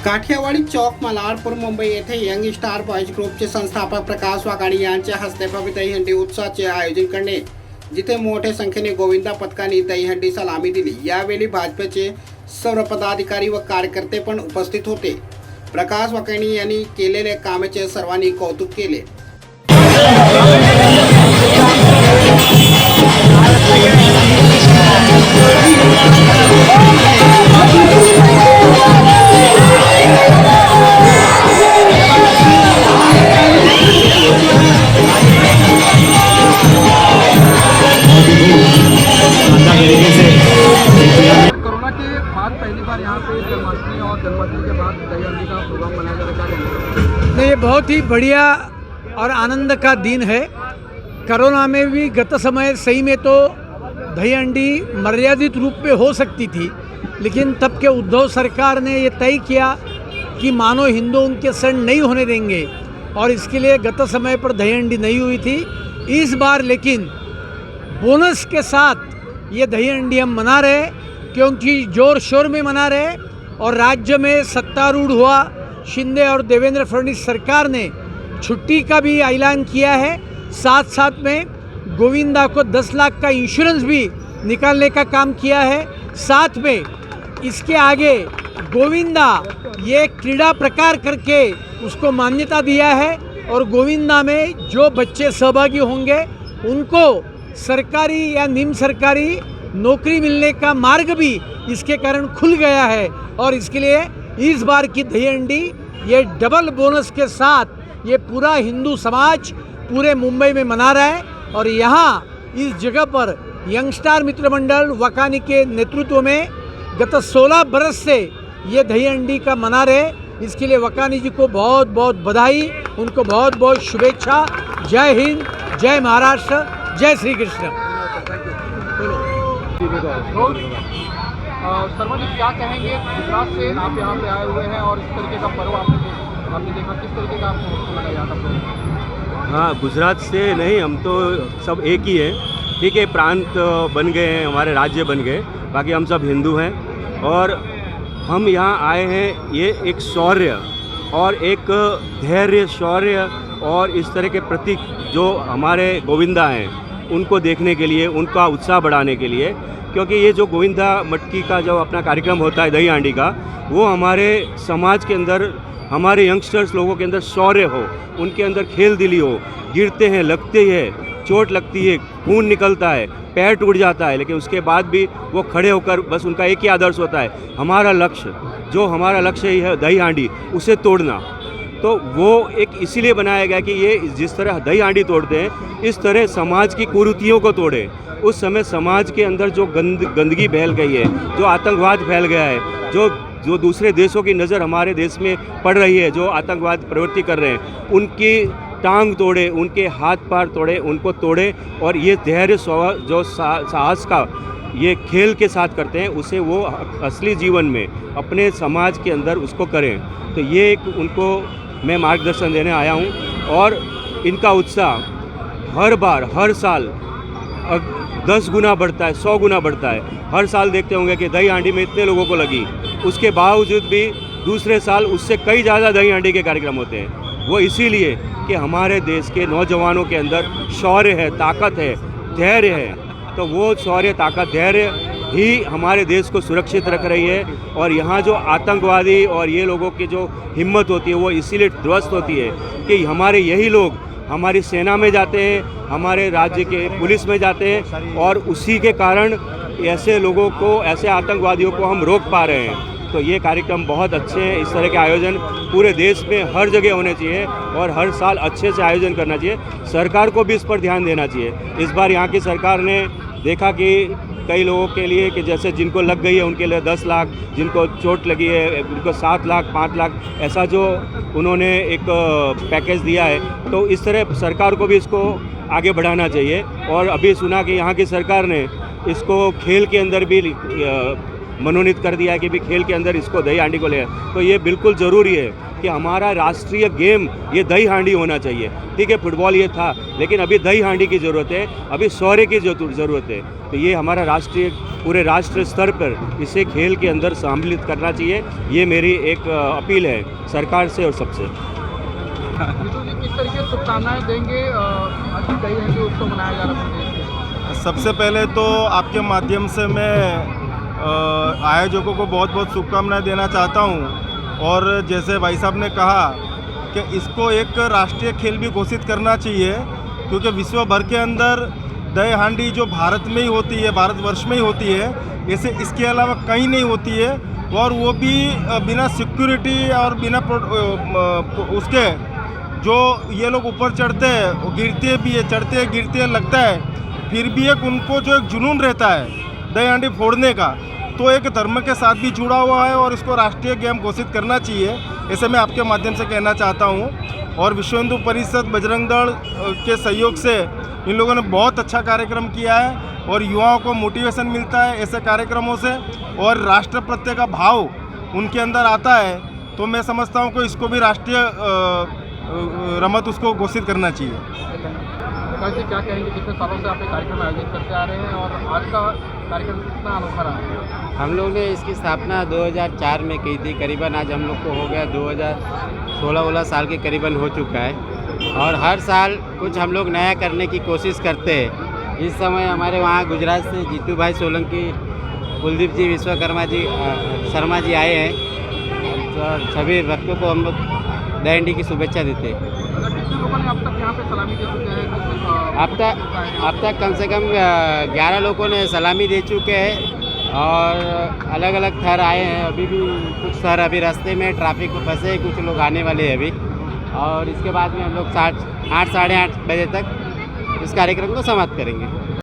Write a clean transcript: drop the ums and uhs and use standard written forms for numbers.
काठियावाडी चौक मलारपूर मुंबई येथे young star boys ग्रुपचे संस्थापक प्रकाश वाकाणी यांच्या हस्ते भव्य दहीहंडी उत्सवाचे आयोजन करणे, जिथे मोठ्या संख्येने गोविंदा पथकाने दहीहंडी सलामी दिली। यावेळी भाजपचे सर्व पदाधिकारी व कार्यकर्ते पण उपस्थित होते। प्रकाश वाकाणी यांनी केलेल्या कामाचे सर्वांनी कौतुक केले। कोरोना के बाद पहली बार यहाँ पे जन्माष्टमी और जन्माष्टमी के बाद दहीहंडी का प्रोग्राम मनाया जा रहा है, क्या कहना है? ये बहुत ही बढ़िया और आनंद का दिन है। कोरोना में भी गत समय सही में तो दहीहंडी मर्यादित रूप में हो सकती थी, लेकिन तब के उद्धव सरकार ने ये तय किया कि मानो हिंदू उनके सण नहीं होने देंगे, और इसके लिए गत समय पर दहीहंडी नहीं हुई थी। इस बार लेकिन बोनस के साथ ये दहीहंडी हम मना रहे, क्योंकि जोर शोर में मना रहे। और राज्य में सत्तारूढ़ हुआ शिंदे और देवेंद्र फडणवीस सरकार ने छुट्टी का भी ऐलान किया है। साथ साथ में गोविंदा को 10 लाख का इंश्योरेंस भी निकालने का काम किया है। साथ में इसके आगे गोविंदा ये क्रीड़ा प्रकार करके उसको मान्यता दिया है, और गोविंदा में जो बच्चे सहभागी होंगे उनको सरकारी या निम सरकारी नौकरी मिलने का मार्ग भी इसके कारण खुल गया है। और इसके लिए इस बार की दहीहंडी ये डबल बोनस के साथ ये पूरा हिंदू समाज पूरे मुंबई में मना रहा है। और यहाँ इस जगह पर यंगस्टार मित्र मंडल वकानी के नेतृत्व में गत 16 बरस से ये दहीहंडी का मना रहे। इसके लिए वकानी जी को बहुत बहुत बधाई, उनको बहुत बहुत शुभेच्छा। जय हिंद, जय महाराष्ट्र, जय श्री कृष्ण। शर्मा जी, क्या कहेंगे? गुजरात से आप यहाँ पे आए हुए हैं और इस तरीके का पर्व आपने देखा, किस तरीके का आपको लगा यहाँ का पर्व? हाँ, गुजरात से नहीं, हम तो सब एक ही हैं। ठीक है, प्रांत बन गए हैं, हमारे राज्य बन गए, बाकी हम सब हिंदू हैं। और हम यहाँ आए हैं ये एक शौर्य और एक धैर्य, शौर्य और इस तरह के प्रतीक जो हमारे गोविंदा हैं उनको देखने के लिए, उनका उत्साह बढ़ाने के लिए। क्योंकि ये जो गोविंदा मटकी का जो अपना कार्यक्रम होता है दहीहंडी का, वो हमारे समाज के अंदर, हमारे यंगस्टर्स लोगों के अंदर शौर्य हो, उनके अंदर खेल दिली हो। गिरते हैं, लगते हैं, चोट लगती है, खून निकलता है, पैर टूट जाता है, लेकिन उसके बाद भी वो खड़े होकर बस उनका एक ही आदर्श होता है, हमारा लक्ष्य, जो हमारा लक्ष्य ही है दहीहंडी, उसे तोड़ना। तो वो एक इसीलिए बनाया गया कि ये जिस तरह दहीहंडी तोड़ते हैं, इस तरह समाज की कुरीतियों को तोड़े। उस समय समाज के अंदर जो गंदगी फैल गई है, जो आतंकवाद फैल गया है, जो दूसरे देशों की नज़र हमारे देश में पड़ रही है, जो आतंकवाद प्रवृत्ति कर रहे हैं, उनकी टांग तोड़े, उनके हाथ पार तोड़े, उनको तोड़े। और ये धैर्य जो साहस का ये खेल के साथ करते हैं, उसे वो असली जीवन में अपने समाज के अंदर उसको करें। तो ये एक उनको मैं मार्गदर्शन देने आया हूँ। और इनका उत्साह हर बार, हर साल 10 गुना बढ़ता है, 100 गुना बढ़ता है। हर साल देखते होंगे कि दहीहंडी में इतने लोगों को लगी, उसके बावजूद भी दूसरे साल उससे कई ज़्यादा दहीहंडी के कार्यक्रम होते हैं। वो इसीलिए कि हमारे देश के नौजवानों के अंदर शौर्य है, ताकत है, धैर्य है। तो वो शौर्य, ताकत, धैर्य ही हमारे देश को सुरक्षित रख रही है। और यहाँ जो आतंकवादी और ये लोगों की जो हिम्मत होती है, वो इसीलिए ध्वस्त होती है कि हमारे यही लोग हमारी सेना में जाते हैं, हमारे राज्य के पुलिस में जाते हैं, और उसी के कारण ऐसे लोगों को, ऐसे आतंकवादियों को हम रोक पा रहे हैं। तो ये कार्यक्रम बहुत अच्छे हैं। इस तरह के आयोजन पूरे देश में हर जगह होने चाहिए और हर साल अच्छे से आयोजन करना चाहिए। सरकार को भी इस पर ध्यान देना चाहिए। इस बार यहाँ की सरकार ने देखा कि कई लोगों के लिए, कि जैसे जिनको लग गई है उनके लिए 10 लाख, जिनको चोट लगी है उनको 7 लाख, 5 लाख, ऐसा जो उन्होंने एक पैकेज दिया है। तो इस तरह सरकार को भी इसको आगे बढ़ाना चाहिए। और अभी सुना कि यहाँ की सरकार ने इसको खेल के अंदर भी मनोनीत कर दिया है कि भी खेल के अंदर इसको दहीहंडी को ले। तो ये बिल्कुल ज़रूरी है कि हमारा राष्ट्रीय गेम ये दही हांडी होना चाहिए। ठीक है, फुटबॉल ये था, लेकिन अभी दही हांडी की ज़रूरत है, अभी शौर्य की ज़रूरत है। तो ये हमारा राष्ट्रीय, पूरे राष्ट्र स्तर पर इसे खेल के अंदर सम्मिलित करना चाहिए। ये मेरी एक अपील है सरकार से और सबसे। विशु जी, किस तरीके से शुभकामनाएं देंगे आज दही हांडी उत्सव मनाया जा रहा है अपने देश में? सबसे पहले तो आपके माध्यम से मैं आयोजकों को बहुत बहुत शुभकामनाएं देना चाहता हूं, और जैसे भाई साहब ने कहा कि इसको एक राष्ट्रीय खेल भी घोषित करना चाहिए, क्योंकि विश्व भर के अंदर दही हांडी जो भारत में ही होती है, भारतवर्ष में ही होती है, ऐसे इसके अलावा कहीं नहीं होती है, और वो भी बिना सिक्योरिटी और बिना उसके जो ये लोग ऊपर चढ़ते हैं, वो गिरते भी है, चढ़ते हैं, गिरते हैं, लगता है, फिर भी एक उनको जो एक जुनून रहता है दही हांडी फोड़ने का, तो एक धर्म के साथ भी जुड़ा हुआ है, और इसको राष्ट्रीय गेम घोषित करना चाहिए, ऐसे मैं आपके माध्यम से कहना चाहता हूँ। और विश्व हिंदू परिषद बजरंग दल के सहयोग से इन लोगों ने बहुत अच्छा कार्यक्रम किया है, और युवाओं को मोटिवेशन मिलता है ऐसे कार्यक्रमों से, और राष्ट्र प्रत्यय का भाव उनके अंदर आता है। तो मैं समझता हूँ कि इसको भी राष्ट्रीय रमत उसको घोषित करना चाहिए। कैसे क्या कहेंगे, कितने सालों से आप ये कार्यक्रम आयोजित करते आ रहे हैं और आज का कार्यक्रम कितना अनोखा रहा है? हम लोग ने इसकी स्थापना 2004 में की थी। करीबन आज हम लोग को हो गया 2016 साल के करीबन हो चुका है, और हर साल कुछ हम लोग नया करने की कोशिश करते हैं। इस समय हमारे वहाँ गुजरात से जीतू भाई सोलंकी, कुलदीप जी, विश्वकर्मा जी, शर्मा जी आए हैं, तो सभी भक्तों को हम लोग दही हांडी की शुभेच्छा देते हैं। कितने लोगों ने अब तक यहाँ पे सलामी दे चुके हैं? अब तक कम से कम 11 लोगों ने सलामी दे चुके हैं, और अलग अलग थर आए हैं। अभी भी कुछ थर अभी रास्ते में ट्रैफिक में फंसे हैं, कुछ लोग आने वाले हैं अभी, और इसके बाद में हम लोग 8 साढ़े 8 बजे तक इस कार्यक्रम को समाप्त करेंगे।